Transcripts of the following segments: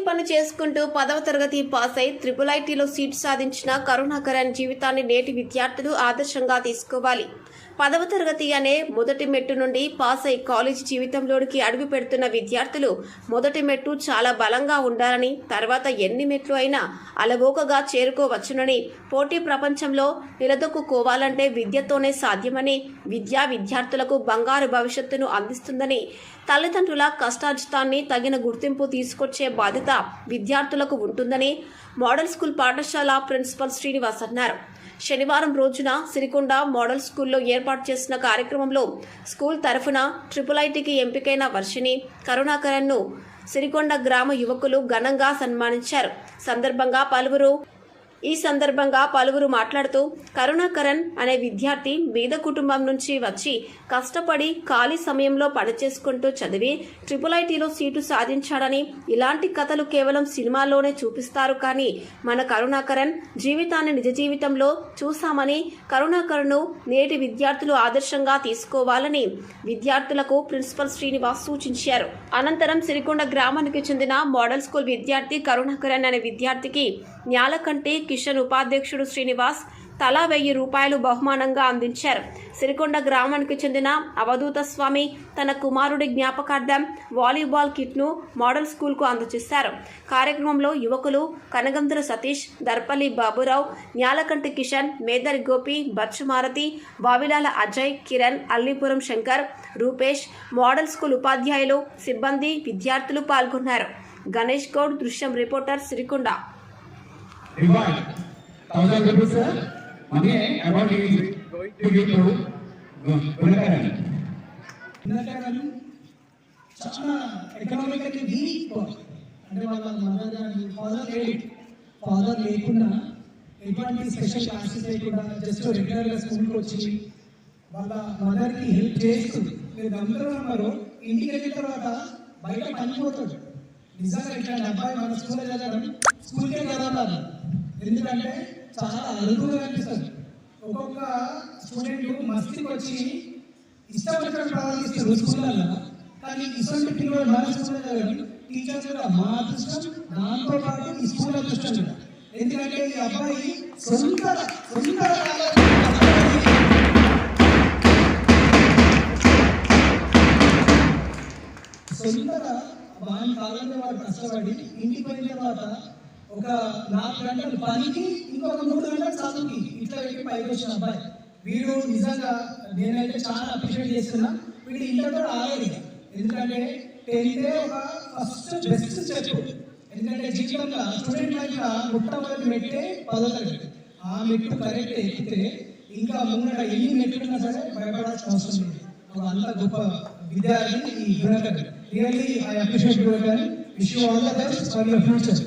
పని చేసుకుంటూ 10వ తరగతి పాస్ అయి IIITలో సీటు సాధించిన కరుణాకరన్ జీవితాన్ని నేటి విద్యార్థులు ఆదర్శంగా తీసుకోవాలి. 10వ తరగతి అనే మొదటి మెట్టు నుండి పాస్ అయి కాలేజీ జీవితంలోనికి అడుగు పెడుతున్న విద్యార్థులు మొదటి మెట్టు చాలా బలంగా ఉండాలని, తర్వాత ఎన్ని మెట్లు అయినా అలవోకగా చేరుకోవచ్చునని, పోటీ ప్రపంచంలో నిలదొక్కుకోవాలంటే విద్యతోనే సాధ్యమని, విద్యార్థులకు బంగారు భవిష్యత్తును అందిస్తుందని, తల్లిదండ్రుల కష్టార్జితాన్ని తగిన గుర్తింపు తీసుకొచ్చే బాధ్యత విద్యార్థులకు ఉంటుందని మోడల్ స్కూల్ పాఠశాల ప్రిన్సిపల్ శ్రీనివాస్ అన్నారు. శనివారం రోజున సిరికొండ మోడల్ స్కూల్లో ఏర్పాటు చేసిన కార్యక్రమంలో స్కూల్ తరఫున IIITకి ఎంపికైన వర్షిని కరుణాకరన్ను సిరికొండ గ్రామ యువకులు ఘనంగా సన్మానించారు. ఈ సందర్భంగా పలువురు మాట్లాడుతూ, కరుణాకరన్ అనే విద్యార్థి బీద కుటుంబం నుంచి వచ్చి కష్టపడి ఖాళీ సమయంలో పనిచేసుకుంటూ చదివి IIITలో సీటు సాధించాడని, ఇలాంటి కథలు కేవలం సినిమాల్లోనే చూపిస్తారు, కానీ మన కరుణాకరన్ జీవితాన్ని నిజ జీవితంలో చూశామని, కరుణాకరన్ను నేటి విద్యార్థులు ఆదర్శంగా తీసుకోవాలని విద్యార్థులకు ప్రిన్సిపల్ శ్రీనివాస్ సూచించారు. అనంతరం సిరికొండ గ్రామానికి చెందిన మోడల్ స్కూల్ విద్యార్థి కరుణాకరన్ అనే విద్యార్థికి న్యాలకంటి కిషన్ ఉపాధ్యక్షుడు శ్రీనివాస్ తలా 1000 రూపాయలు బహుమానంగా అందించారు. సిరికొండ గ్రామానికి చెందిన అవధూత స్వామి తన కుమారుడి జ్ఞాపకార్థం వాలీబాల్ కిట్ను మోడల్ స్కూల్కు అందజేశారు. కార్యక్రమంలో యువకులు కనగంధర సతీష్, దర్పల్లి బాబురావు, న్యాలకంటి కిషన్, మేదరి గోపి, బచ్చుమారతి, వావిలాల అజయ్, కిరణ్, అల్లిపురం శంకర్, రూపేష్, మోడల్ స్కూల్ ఉపాధ్యాయులు, సిబ్బంది, విద్యార్థులు పాల్గొన్నారు. గణేష్ గౌడ్, దృశ్యం reporter, Sirikonda. Reward 1000 rupees, sir. Money about is going to give to Gunakaran. Gunakaran చాలా ఎకనామికల్లీ వీక్. అంటే వాళ్ళ మదర్ కానీ ఫాదర్ లేకుండా ఎటువంటి స్పెషల్ క్లాసెస్ లేకుండా జస్ట్ రెగ్యులర్గా స్కూల్కి వచ్చి వాళ్ళ మదర్కి హెల్ప్ చేస్తూ మీరు అందరూ ఉన్నారు. ఇంటికి వెళ్ళిన తర్వాత బయట పనిపోతాడు. నిజంగా ఇట్లాంటి అబ్బాయి మన స్కూల్లో చదవడం స్కూల్కే చదవాలి. ఎందుకంటే చాలా అరుదుగా అనిపిస్తుంది. ఒక్కొక్క స్టూడెంట్ మస్తికి వచ్చి ఇష్టపడిన ప్రారంభిస్తారు స్కూళ్ళల్లో, కానీ ఇటువంటి పిల్లలు మన స్కూల్లో చదవడం టీచర్స్ కూడా మా అదృష్టం, దాంతో పాటు ఈ స్కూల్ అదృష్టం కూడా. ఎందుకంటే ఈ అబ్బాయి సొంతగా వారి కాలంలో వాడు కష్టపడి ఇంటికి పోయిన తర్వాత ఒక 4 గంటలు పనికి, ఇంకొక 3 గంటలు చదువుకి ఇట్లా పెట్టి పైకి వచ్చిన అబ్బాయి వీడు. నిజంగా నేనైతే చాలా అప్రిషియేట్ చేస్తున్నా. వీడు ఇంటర్ కూడా ఆగదు. ఎందుకంటే 10th ఒక ఫస్ట్ బెస్ట్ స్టెప్. ఎందుకంటే జీవితంలో స్టూడెంట్ లైఫ్లో మొట్టమొదటి మెట్టే 10వ తరగతి. ఆ మెట్టు కరెక్ట్ ఎక్కితే ఇంకా ముంగట ఎన్ని మెట్లున్నా సరే భయపడాల్సిన అవసరం లేదు. అంత గొప్ప విద్యార్థి ఈ Gunakar. Really I appreciate Gunakar. Wish you all the best for your future.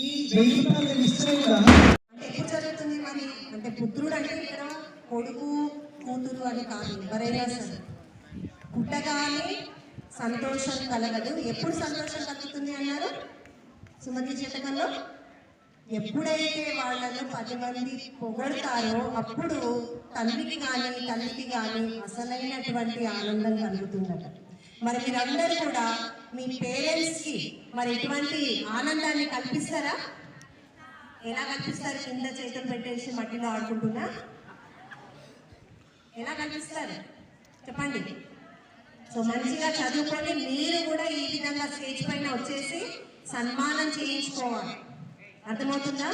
ఈ 1000 రూపాయలు ఇస్తే కూడా ఎప్పుడు జరుగుతుంది మరి అంటే పుత్రుడు అంటే ఇక్కడ కొడుకు కూతురు అని కాదు, ఎవరైనా సరే పుట్టగానే సంతోషం కలగదు. ఎప్పుడు సంతోషం కలుగుతుంది అన్నారు సుమతి శతకంలో? ఎప్పుడైతే వాళ్ళను 10 మంది పొగడతారో అప్పుడు తల్లికి కానీ అసలైనటువంటి ఆనందం కలుగుతుందట. మరి మీరందరూ కూడా మీ పేరెంట్స్కి మరి ఎటువంటి ఆనందాన్ని కల్పిస్తారా? ఎలా కల్పిస్తారు? కింద చేతులు పెట్టేసి మట్టిలో ఆడుకుంటున్నా ఎలా కల్పిస్తారు చెప్పండి. సో మంచిగా చదువుకొని మీరు కూడా ఈ విధంగా స్టేజ్ పైన వచ్చేసి సన్మానం చేయించుకోవాలి. అర్థమవుతుందా?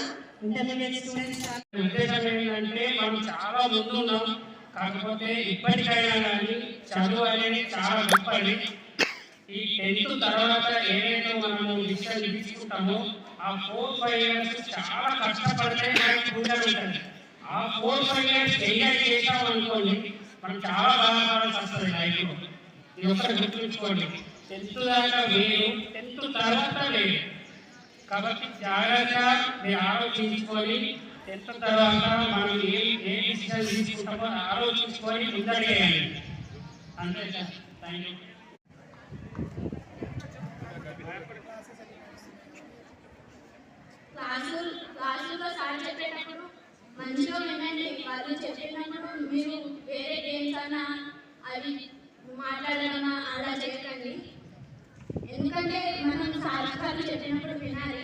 ఇంటర్మీడియట్ స్టూడెంట్స్ ఉద్దేశం ఏంటంటే మనం చాలా ముందున్నాం. కాకపోతే ఇప్పటికైనా కానీ చదువు అనేది చాలా గొప్పది. ఈ 10th తర్వాత ఏదైతే మనము విషయాలు తీసుకుంటామో ఆ 4-5 years చాలా కష్టపడితే మనకి గుండెలు ఉంటుంది. ఆ 4-5 years ఎంజాయ్ చేసామనుకోండి మనం చాలా బాధపడాల్సి వస్తుంది లైఫ్లో. ఇది ఒక్కటి గుర్తుంచుకోండి. 10th దాకా వేరు, 10th తర్వాత వేరు. కాబట్టి జాగ్రత్తగా మీరు ఆలోచించుకొని 10th తర్వాత మనం ఏ డిసిషన్ తీసుకుంటామో ఆలోచించుకొని ముందడిగేయాలి. అంతే సార్. Thank you. క్లాసులో సార్ చెప్పేటప్పుడు మంచిగా వినండి. వాళ్ళు చెప్పినప్పుడు మీరు వేరే గేమ్స్ అన్నా అవి మాట్లాడడం అలా చేయకండి. ఎందుకంటే మనం సార్లు చెప్పినప్పుడు వినాలి.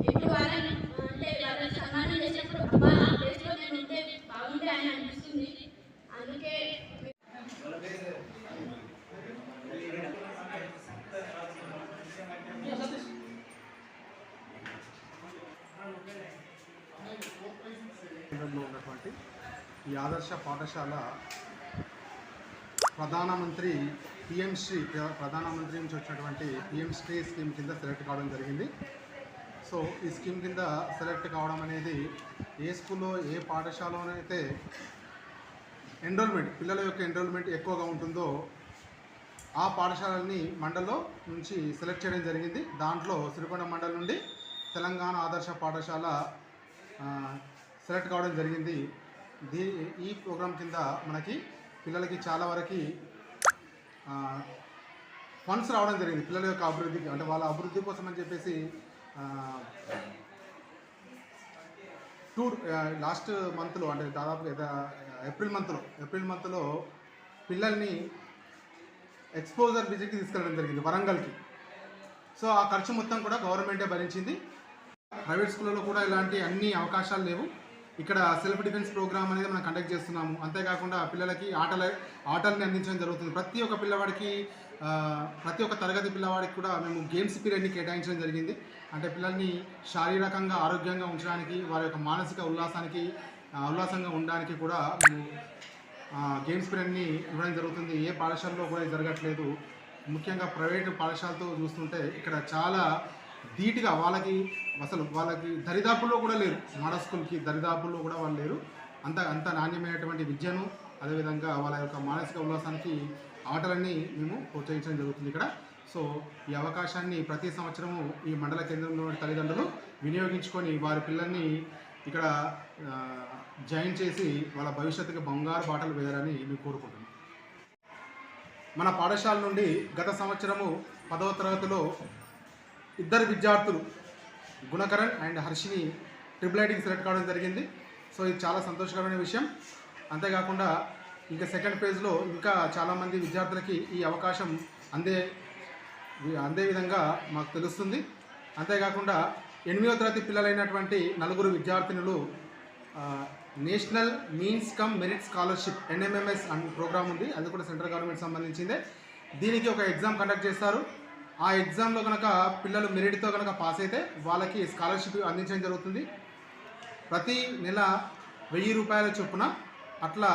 ఇప్పుడు వాళ్ళని అంటే వాళ్ళని సన్మానం చేసినప్పుడు అబ్బా ఆ ప్లేస్లో నేను ఉంటే బాగుంటే అని అనిపిస్తుంది. అందుకే కేంద్రంలో ఉన్నటువంటి ఈ ఆదర్శ పాఠశాల ప్రధానమంత్రి నుంచి వచ్చినటువంటి పిఎం శ్రీ స్కీమ్ కింద సెలెక్ట్ కావడం జరిగింది. సో ఈ స్కీమ్ కింద సెలెక్ట్ కావడం అనేది ఏ స్కూల్లో ఏ పాఠశాలలోనైతే పిల్లల యొక్క ఎన్రోల్మెంట్ ఎక్కువగా ఉంటుందో ఆ పాఠశాలని మండల్లో నుంచి సెలెక్ట్ చేయడం జరిగింది. దాంట్లో సిరికొండ మండలం నుండి తెలంగాణ ఆదర్శ పాఠశాల సెలెక్ట్ కావడం జరిగింది. ఈ ప్రోగ్రాం కింద మనకి పిల్లలకి చాలా వరకు ఫండ్స్ రావడం జరిగింది. పిల్లల యొక్క అభివృద్ధికి అంటే వాళ్ళ అభివృద్ధి కోసం అని చెప్పేసి లాస్ట్ మంత్లో అంటే దాదాపు ఏప్రిల్ మంత్లో పిల్లల్ని ఎక్స్పోజర్ విజిట్కి తీసుకెళ్ళడం జరిగింది వరంగల్కి. సో ఆ ఖర్చు మొత్తం కూడా గవర్నమెంటే భరించింది. ప్రైవేట్ స్కూళ్ళలో కూడా ఇలాంటి అన్ని అవకాశాలు లేవు. ఇక్కడ సెల్ఫ్ డిఫెన్స్ ప్రోగ్రామ్ అనేది మనం కండక్ట్ చేస్తున్నాము. అంతేకాకుండా పిల్లలకి ఆటల్ని అందించడం జరుగుతుంది. ప్రతి ఒక్క పిల్లవాడికి ప్రతి ఒక్క తరగతి పిల్లవాడికి కూడా మేము గేమ్స్ పీరియడ్ని కేటాయించడం జరిగింది. అంటే పిల్లల్ని శారీరకంగా ఆరోగ్యంగా ఉంచడానికి వారి యొక్క మానసిక ఉల్లాసంగా ఉండడానికి కూడా మేము గేమ్స్ పీరియడ్ని ఇవ్వడం జరుగుతుంది. ఏ పాఠశాలలో కూడా జరగట్లేదు. ముఖ్యంగా ప్రైవేటు పాఠశాలతో చూస్తుంటే ఇక్కడ చాలా ధీటుగా వాళ్ళకి దరిదాపుల్లో కూడా లేరు. మోడల్ స్కూల్కి దరిదాపుల్లో కూడా వాళ్ళు లేరు. అంత నాణ్యమైనటువంటి విద్యను అదేవిధంగా వాళ్ళ యొక్క మానసిక ఉల్లాసానికి ఆటలన్నీ మేము ప్రోత్సహించడం జరుగుతుంది ఇక్కడ. సో ఈ అవకాశాన్ని ప్రతి సంవత్సరము ఈ మండల కేంద్రంలో తల్లిదండ్రులు వినియోగించుకొని వారి పిల్లల్ని ఇక్కడ జాయిన్ చేసి వాళ్ళ భవిష్యత్తుకి బంగారు బాటలు వేయాలని మేము కోరుకుంటున్నాం. మన పాఠశాల నుండి గత సంవత్సరము 10వ తరగతిలో ఇద్దరు విద్యార్థులు గుణకరణ్ అండ్ హర్షిని ట్రిపుల్ సెలెక్ట్ కావడం జరిగింది. సో ఇది చాలా సంతోషకరమైన విషయం. అంతేకాకుండా ఇంకా సెకండ్ ఫేజ్లో ఇంకా చాలామంది విద్యార్థులకి ఈ అవకాశం అందే విధంగా మాకు తెలుస్తుంది. అంతేకాకుండా 8వ తరగతి పిల్లలైనటువంటి 4 విద్యార్థినులు national means cum merit scholarship NMMS అనే ప్రోగ్రామ్ ఉంది. అది కూడా సెంట్రల్ గవర్నమెంట్ సంబంధించిందే. దీనికి ఒక ఎగ్జామ్ కండక్ట్ చేస్తారు. ఆ ఎగ్జామ్లో కనుక పిల్లలు మెరిట్తో కనుక పాస్ అయితే వాళ్ళకి స్కాలర్షిప్ అందించడం జరుగుతుంది. ప్రతి నెల 1000 రూపాయల చొప్పున అట్లా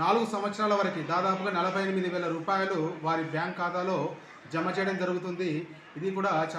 4 సంవత్సరాల వరకు దాదాపుగా 48,000 రూపాయలు వారి బ్యాంక్ ఖాతాలో జమ చేయడం జరుగుతుంది. ఇది కూడా చాలా